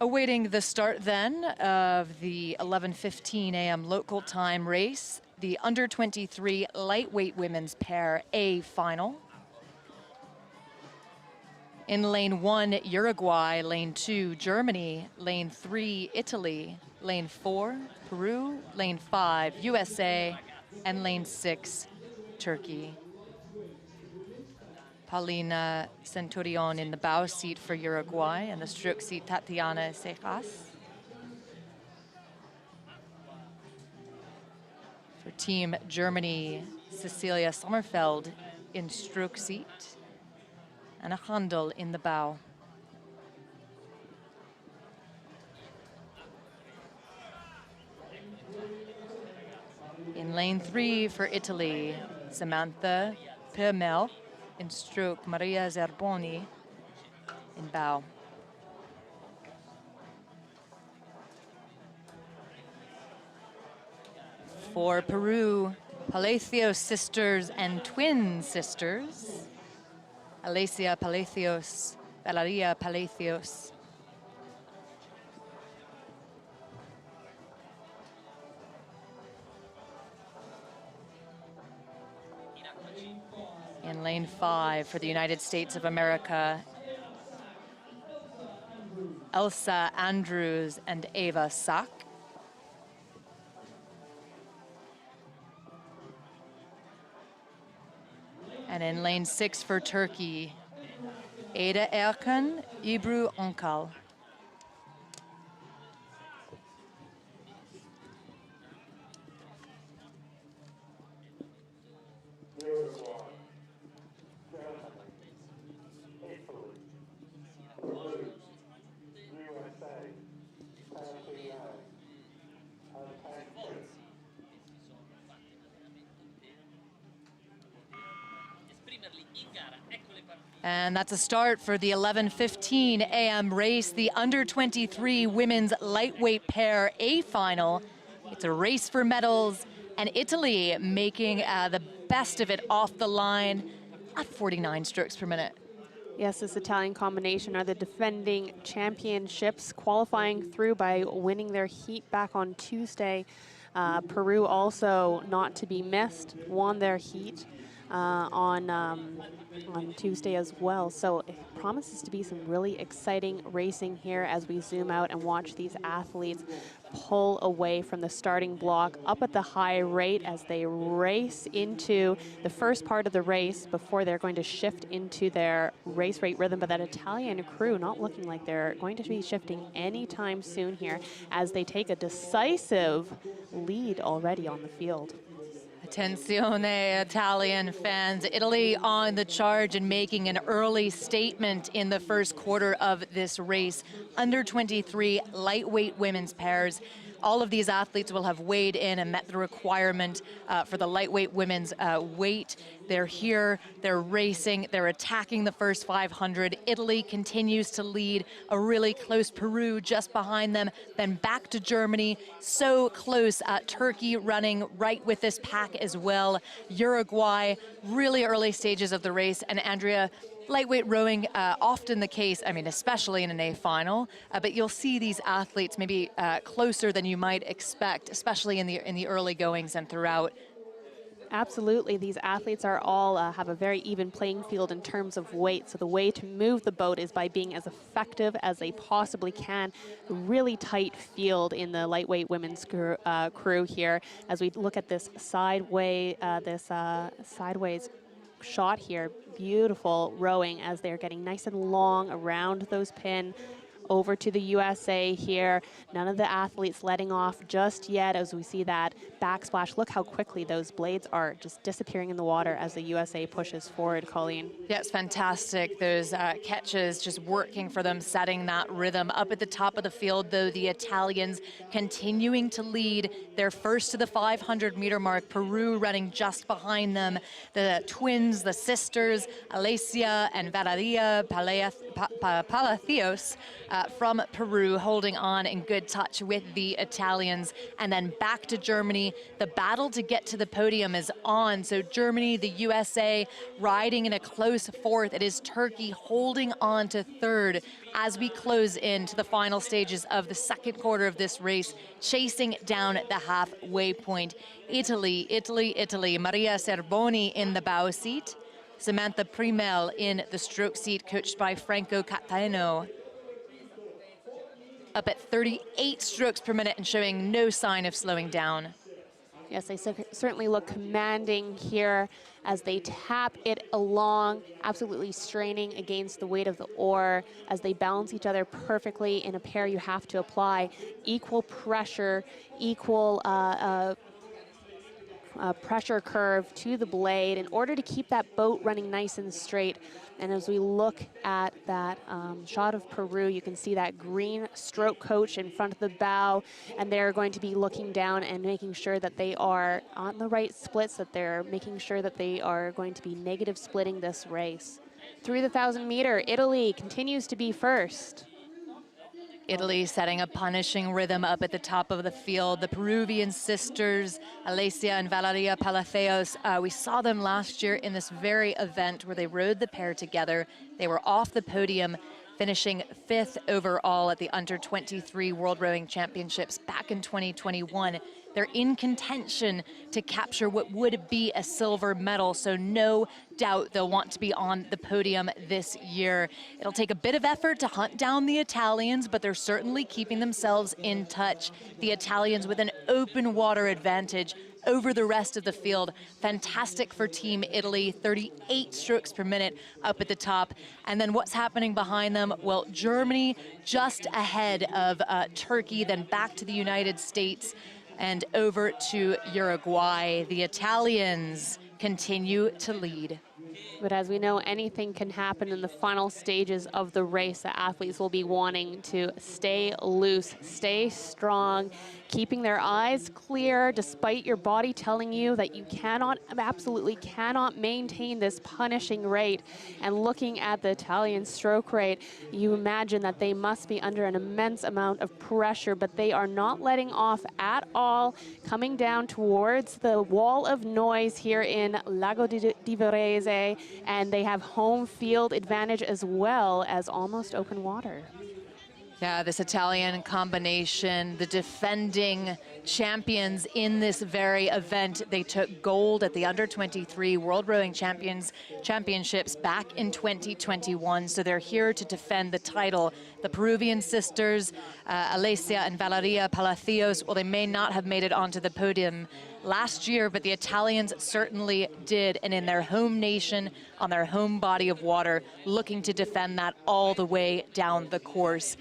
Awaiting the start then of the 11:15 a.m. local time race, the under-23 lightweight women's pair A final. In lane 1, Uruguay, lane 2, Germany, lane 3, Italy, lane 4, Peru, lane 5, USA, and lane 6, Turkey. Paulina Centurion in the bow seat for Uruguay, and the stroke seat, Tatiana Cejas. For Team Germany, Cecilia Sommerfeld in stroke seat, and a Handel in the bow. In lane 3 for Italy, Samantha Pirmel in stroke, Maria Zerboni in bow. For Peru, Palacios sisters and twin sisters, Alicia Palacios, Valeria Palacios. In lane 5 for the United States of America, Elsa Andrews and Eva Sack. And in lane 6 for Turkey, Ada Erkan, Ebru Onkal. And that's a start for the 11:15 a.m. race, the under-23 women's lightweight pair A final. It's a race for medals, and Italy making the best of it off the line at 49 strokes per minute. Yes, this Italian combination are the defending championships, qualifying through by winning their heat back on Tuesday. Peru also not to be missed, won their heat on Tuesday as well. So it promises to be some really exciting racing here as we zoom out and watch these athletes pull away from the starting block up at the high rate as they race into the first part of the race before they're going to shift into their race rate rhythm. But that Italian crew not looking like they're going to be shifting anytime soon here as they take a decisive lead already on the field. Attenzione, Italian fans. Italy on the charge and making an early statement in the first quarter of this race. Under 23 lightweight women's pairs. All of these athletes will have weighed in and met the requirement for the lightweight women's weight. They're here, they're racing, they're attacking the first 500. Italy continues to lead, a really close Peru just behind them, then back to Germany, so close. Turkey running right with this pack as well. Uruguay, really early stages of the race, and Andrea, lightweight rowing, often the case, I mean, especially in an A final, but you'll see these athletes maybe closer than you might expect, especially in the early goings and throughout. Absolutely, these athletes are all have a very even playing field in terms of weight. So the way to move the boat is by being as effective as they possibly can. A really tight field in the lightweight women's crew here as we look at this sideways shot here. Beautiful rowing as they're getting nice and long around those pin. Over to the USA here. None of the athletes letting off just yet as we see that backsplash. Look how quickly those blades are just disappearing in the water as the USA pushes forward, Colleen. Yeah, it's fantastic. Those catches just working for them, setting that rhythm. Up at the top of the field, though, the Italians continuing to lead. They're first to the 500-meter mark. Peru running just behind them. The twins, the sisters, Alicia and Valeria Palacios from Peru, holding on in good touch with the Italians. And then back to Germany. The battle to get to the podium is on. So Germany, the USA, riding in a close fourth. It is Turkey holding on to third as we close into the final stages of the second quarter of this race, chasing down the halfway point. Italy, Maria Zerboni in the bow seat. Samantha Primel in the stroke seat, coached by Franco Catano. Up at 38 strokes per minute and showing no sign of slowing down. Yes, they certainly look commanding here as they tap it along, absolutely straining against the weight of the oar as they balance each other perfectly. In a pair, you have to apply equal pressure, equal pressure curve to the blade in order to keep that boat running nice and straight. And as we look at that shot of Peru, you can see that green stroke coach in front of the bow, and they're going to be looking down and making sure that they are on the right splits, that they're making sure that they are going to be negative splitting this race. Through the 1,000-meter, Italy continues to be first. Italy setting a punishing rhythm up at the top of the field. The Peruvian sisters, Alessia and Valeria Palacios, we saw them last year in this very event where they rode the pair together. They were off the podium, finishing 5th overall at the Under-23 World Rowing Championships back in 2021. They're in contention to capture what would be a silver medal, so no doubt they'll want to be on the podium this year. It'll take a bit of effort to hunt down the Italians, but they're certainly keeping themselves in touch. The Italians with an open water advantage over the rest of the field. Fantastic for Team Italy, 38 strokes per minute up at the top. And then what's happening behind them? Well, Germany just ahead of Turkey, then back to the United States and over to Uruguay. The Italians continue to lead. But as we know, anything can happen in the final stages of the race. The athletes will be wanting to stay loose, stay strong, keeping their eyes clear despite your body telling you that you cannot, absolutely cannot maintain this punishing rate. And looking at the Italian stroke rate, you imagine that they must be under an immense amount of pressure, but they are not letting off at all, coming down towards the wall of noise here in Lago di Varese, and they have home field advantage as well as almost open water. Yeah, this Italian combination, the defending champions in this very event. They took gold at the Under-23 World Rowing Championships back in 2021, so they're here to defend the title. The Peruvian sisters, Alessia and Valeria Palacios, well, they may not have made it onto the podium last year, but the Italians certainly did, and in their home nation, on their home body of water, looking to defend that all the way down the course.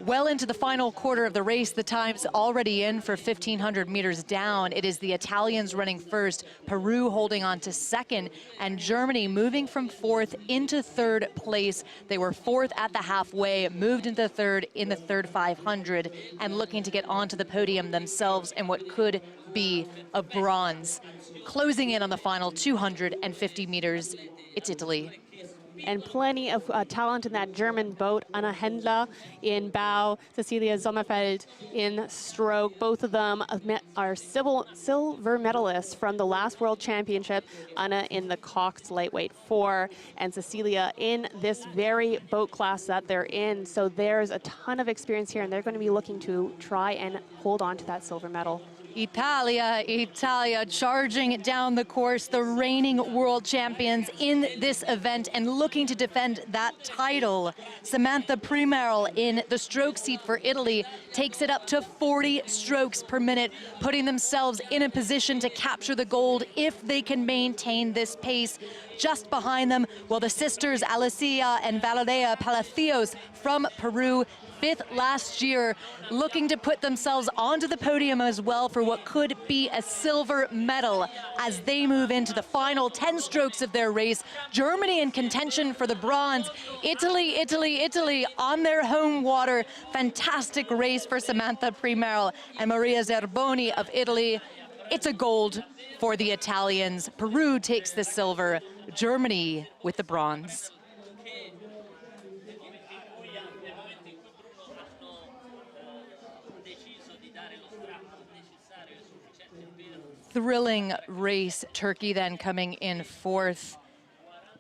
Well into the final quarter of the race, the time's already in for 1,500 meters down. It is the Italians running first, Peru holding on to second, and Germany moving from 4th into 3rd place. They were 4th at the halfway, moved into 3rd in the third 500, and looking to get onto the podium themselves in what could be a bronze. Closing in on the final 250 meters, it's Italy. And plenty of talent in that German boat. Anna Hendler in bow, Cecilia Sommerfeld in stroke. Both of them are silver medalists from the last World Championship. Anna in the Cox lightweight 4, and Cecilia in this very boat class that they're in. So there's a ton of experience here, and they're going to be looking to try and hold on to that silver medal. Italia charging down the course, the reigning world champions in this event and looking to defend that title. Samantha Primel in the stroke seat for Italy takes it up to 40 strokes per minute, putting themselves in a position to capture the gold if they can maintain this pace. Just behind them, well, the sisters Alessia and Valeria Palacios from Peru, 5th last year, looking to put themselves onto the podium as well for what could be a silver medal as they move into the final 10 strokes of their race. Germany in contention for the bronze. Italy on their home water. Fantastic race for Samantha Primel and Maria Zerboni of Italy. It's a gold for the Italians. Peru takes the silver, Germany with the bronze. thrilling race. Turkey then coming in fourth,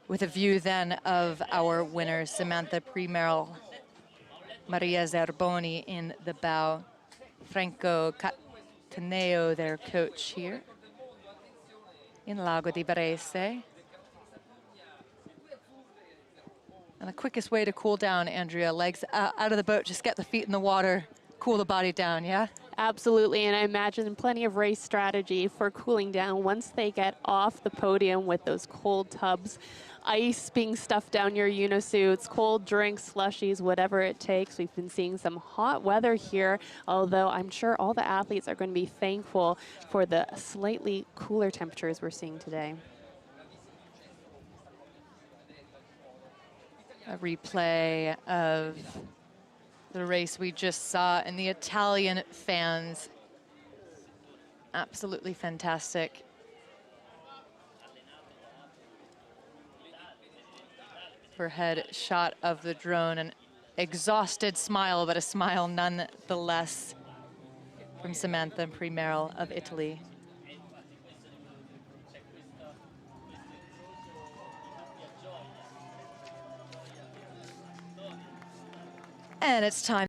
with a view then of our winners, Samantha Primerl, Maria Zerboni in the bow, Franco Cataneo, their coach here in Lago di Varese. And the quickest way to cool down, Andrea, legs out of the boat, just get the feet in the water, cool the body down, yeah? Absolutely, and I imagine plenty of race strategy for cooling down once they get off the podium with those cold tubs, ice being stuffed down your unisuits, cold drinks, slushies, whatever it takes. We've been seeing some hot weather here, although I'm sure all the athletes are going to be thankful for the slightly cooler temperatures we're seeing today. A replay of the race we just saw, and the Italian fans, absolutely fantastic. Overhead shot of the drone, an exhausted smile, but a smile nonetheless from Samantha Primerl of Italy. And it's time